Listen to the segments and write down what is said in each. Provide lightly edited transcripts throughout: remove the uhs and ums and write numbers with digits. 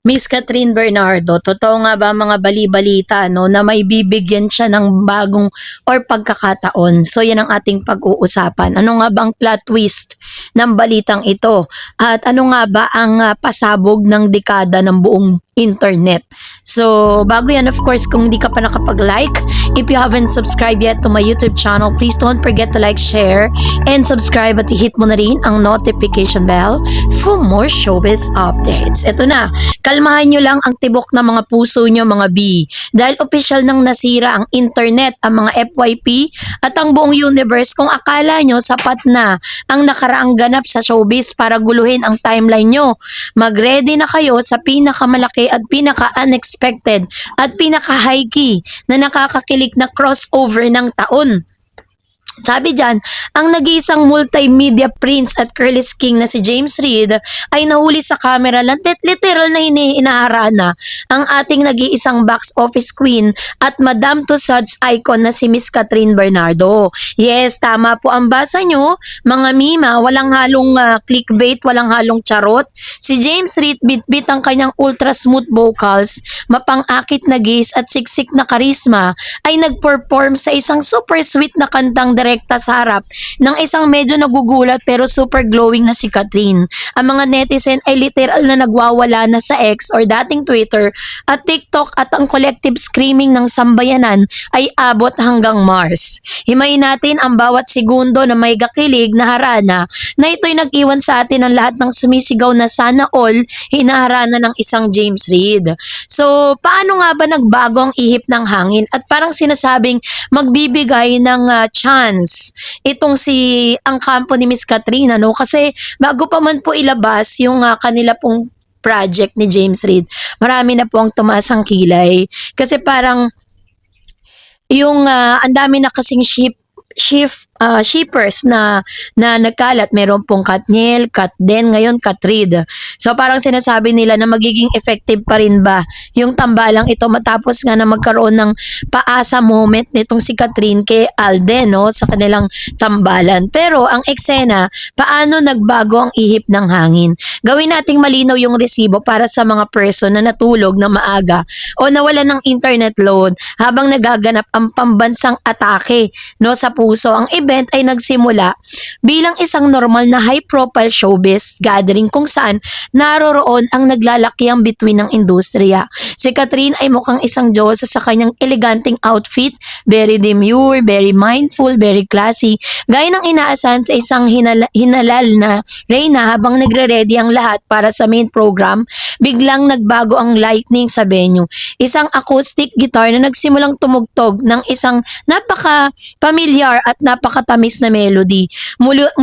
Miss Catherine Bernardo, totoo nga ba mga bali-balita no, na may bibigyan siya ng bagong or pagkakataon? So yan ang ating pag-uusapan. Ano nga bang plot twist ng balitang ito? At ano nga ba ang pasabog ng dekada ng buong internet? So bago yan, of course, kung hindi ka pa nakapag-like, if you haven't subscribed yet to my YouTube channel, please don't forget to like, share, and subscribe at i-hit mo na rin ang notification bell for more showbiz updates. Ito na, kalmahan nyo lang ang tibok ng mga puso nyo mga B. Dahil official nang nasira ang internet, ang mga FYP at ang buong universe kung akala nyo sapat na ang nakaraang ganap sa showbiz para guluhin ang timeline nyo. Mag-ready na kayo sa pinakamalaki at pinaka-unexpected at pinaka-high key na nakakakilig na crossover ng taon. Sabi dyan, ang nag-iisang multimedia prince at Curly's King na si James Reid ay nahuli sa camera lang literal na hinaharana ang ating nag-iisang box office queen at Madam Tussauds icon na si Miss Catherine Bernardo. Yes, tama po ang basa nyo, mga mima, walang halong clickbait, walang halong charot. Si James Reid bit-bit ang kanyang ultra smooth vocals, mapang-akit na gaze at siksik na karisma ay nag-perform sa isang super sweet na kantang direkta sa harap ng isang medyo nagugulat pero super glowing na si Catherine. Ang mga netizen ay literal na nagwawala na sa X or dating Twitter at TikTok at ang collective screaming ng sambayanan ay abot hanggang Mars. Himayin natin ang bawat segundo na may gakilig na harana na ito'y nag-iwan sa atin ng lahat ng sumisigaw na sana all hinaharana ng isang James Reid. So, paano nga ba nagbago ang ihip ng hangin at parang sinasabing magbibigay ng chance itong ang kampo ni Miss Catherine, no? Kasi bago pa man po ilabas yung kanila pong project ni James Reid, marami na po ang tumaas ang kilay. Kasi parang yung ang dami na kasing shippers na nagkalat. Meron pong Katniel, Katden, ngayon Katrid. So parang sinasabi nila na magiging effective pa rin ba yung tambalang ito matapos nga na magkaroon ng paasa moment nitong si Catherine kay Alden, no, sa kanilang tambalan. Pero ang eksena, paano nagbago ang ihip ng hangin? Gawin nating malinaw yung resibo para sa mga person na natulog na maaga o nawala ng internet load habang nagaganap ang pambansang atake, no, sa puso. Ang event ay nagsimula bilang isang normal na high-profile showbiz gathering kung saan naroroon ang naglalakiang bituin ng industriya. Si Catherine ay mukhang isang diyosa sa kanyang eleganteng outfit, very demure, very mindful, very classy, gaya ng inaasahan sa isang hinalal na reyna. Habang nagre-ready ang lahat para sa main program, biglang nagbago ang lightning sa venue. Isang acoustic guitar na nagsimulang tumugtog ng isang napaka-familiar at napakatamis na melody. Mula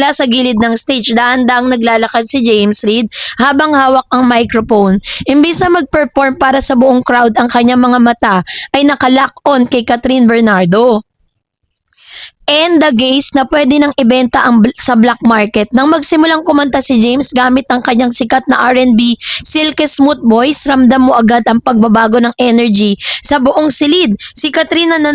sa gilid ng stage, dahan-dahang naglalakad si James Reid habang hawak ang microphone. Imbis na mag-perform para sa buong crowd, ang kanyang mga mata ay nakalock on kay Catherine Bernardo and the gaze na pwede nang ibenta sa black market. Nang magsimulang kumanta si James gamit ang kanyang sikat na R&B silky smooth voice, ramdam mo agad ang pagbabago ng energy sa buong silid. Si Catherine na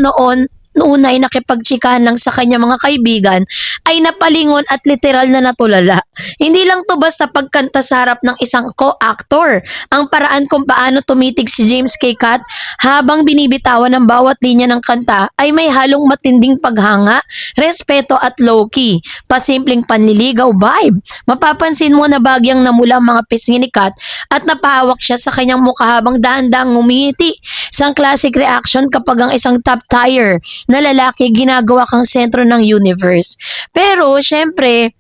noon ay nakipagtsikahan lang sa kanyang mga kaibigan ay napalingon at literal na natulala. Hindi lang to basta pagkanta sa harap ng isang co-actor. Ang paraan kung paano tumitig si James kay Kat habang binibitawan ng bawat linya ng kanta ay may halong matinding paghanga, respeto at low-key. Pasimpleng panliligaw vibe. Mapapansin mo na bagyang namula ang mga pisngi ni Kat at napahawak siya sa kanyang mukha habang dahan-dahang ngumiti. Isang classic reaction kapag ang isang top tier na lalaki ginagawa kang sentro ng universe. Pero, syempre,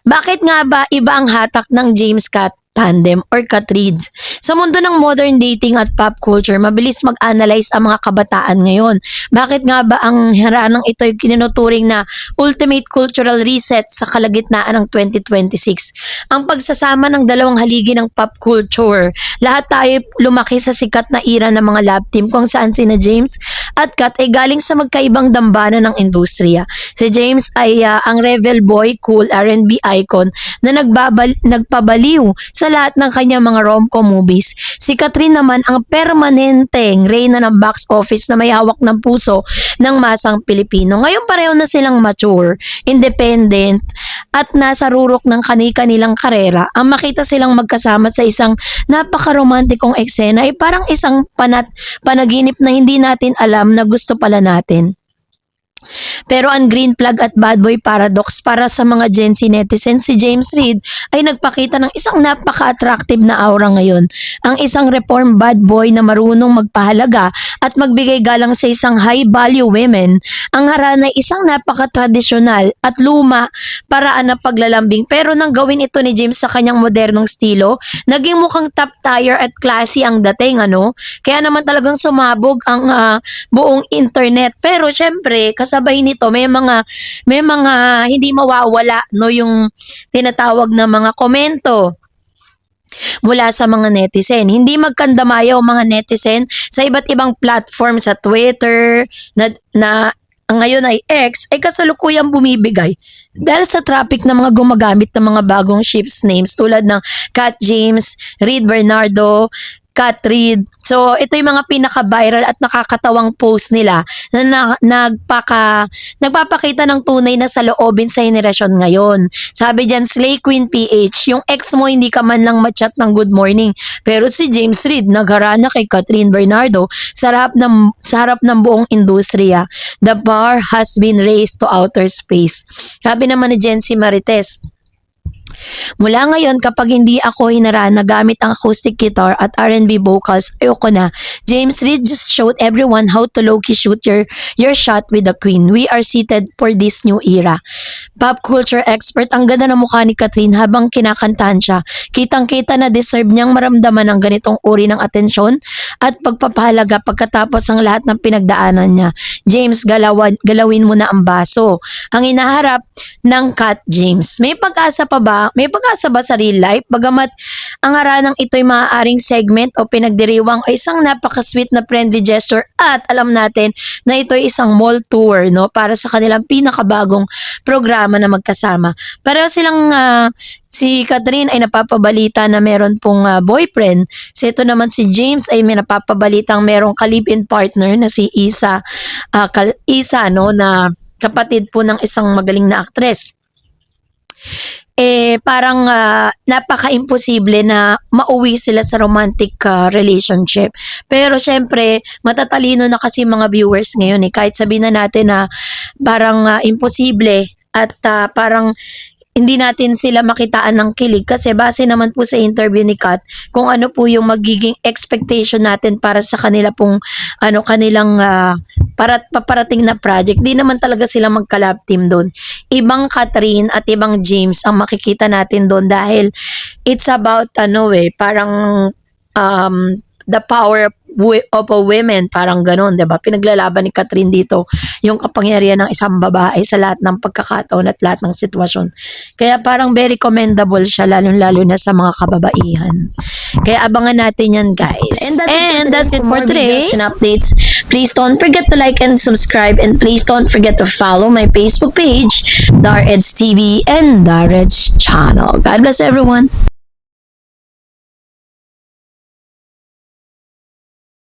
bakit nga ba iba ang hatak ng James Kat tandem or Catrids? Sa mundo ng modern dating at pop culture, mabilis mag-analyze ang mga kabataan ngayon. Bakit nga ba ang haranang ito ay kinuturing na ultimate cultural reset sa kalagitnaan ng 2026? Ang pagsasama ng dalawang haligi ng pop culture. Lahat tayo lumaki sa sikat na era ng mga love team kung saan sina James at Kat ay galing sa magkaibang dambana ng industriya. Si James ay ang rebel boy, cool R&B icon na nagpabaliw sa lahat ng kanyang mga rom-com movies. Si Catherine naman ang permanenteng reyna ng box office na may hawak ng puso ng masang Pilipino. Ngayon pareho na silang mature, independent, at nasa rurok ng kani-kanilang karera. Ang makita silang magkasama sa isang napaka-romantikong eksena ay parang isang panaginip na hindi natin alam na gusto pala natin. Pero ang green flag at bad boy paradox para sa mga Gen Z netizens, si James Reid ay nagpakita ng isang napaka-attractive na aura ngayon. Ang isang reform bad boy na marunong magpahalaga at magbigay galang sa isang high-value women. Ang harana ay isang napaka-tradisyonal at luma paraan ng paglalambing. Pero nang gawin ito ni James sa kanyang modernong stilo, naging mukhang top tier at classy ang dating, ano? Kaya naman talagang sumabog ang buong internet. Pero syempre, kasabay nito may mga hindi mawawala no yung tinatawag na mga komento mula sa mga netizen. Hindi magkandamayaw mga netizen sa iba't ibang platform sa Twitter na ngayon ay X ay kasalukuyang bumibigay dahil sa traffic ng mga gumagamit ng mga bagong ships names tulad ng Kat James, Reid Bernardo, Kat Reid. So, ito yung mga pinaka-viral at nakakatawang post nila na nagpapakita ng tunay na saloobin sa henerasyon ngayon. Sabi dyan, Slay Queen PH, yung ex mo hindi ka man lang ma-chat ng good morning. Pero si James Reid nagharana kay Catherine Bernardo sa harap ng buong industriya. The bar has been raised to outer space. Sabi naman ni Jency Marites, mula ngayon, kapag hindi ako hinarana gamit ang acoustic guitar at R&B vocals, ayoko na. James Reid just showed everyone how to low-key shoot your shot with the queen. We are seated for this new era. Pop culture expert, ang ganda ng mukha ni Catherine habang kinakantahan siya. Kitang-kita na deserve niyang maramdaman ang ganitong uri ng atensyon at pagpapahalaga pagkatapos ang lahat ng pinagdaanan niya. James, galawin mo na ang baso. Ang inaharap ng Kat James. May pag-asa pa ba? May pag-asa ba sa real life? Bagamat ang haranang ito'y maaaring segment o pinagdiriwang ay isang napaka-sweet na friendly gesture at alam natin na ito'y isang mall tour no para sa kanilang pinakabagong programa na magkasama. Pareho silang si Catherine ay napapabalita na meron pong boyfriend. So ito naman si James ay may napapabalitang merong ka-live-in partner na si Isa no na kapatid po ng isang magaling na aktres. Parang napaka-imposible na mauwi sila sa romantic relationship. Pero syempre, matatalino na kasi mga viewers ngayon kahit sabihin na natin na parang imposible at parang hindi natin sila makitaan ng kilig kasi base naman po sa interview ni Kat kung ano po yung magiging expectation natin para sa kanila pong kanilang paparating na project. Di naman talaga sila magka-love team doon. Ibang Catherine at ibang James ang makikita natin doon dahil it's about parang the power of a women, parang ganun, 'di ba? Pinaglalaban ni Catherine dito yung kapangyarihan ng isang babae sa lahat ng pagkakataon at lahat ng sitwasyon. Kaya parang very commendable siya lalo na sa mga kababaihan. Kaya abangan natin 'yan, guys. And that's it for today. And updates. Please don't forget to like and subscribe, and please don't forget to follow my Facebook page, Dar Eds TV and Dar Eds channel. God bless everyone.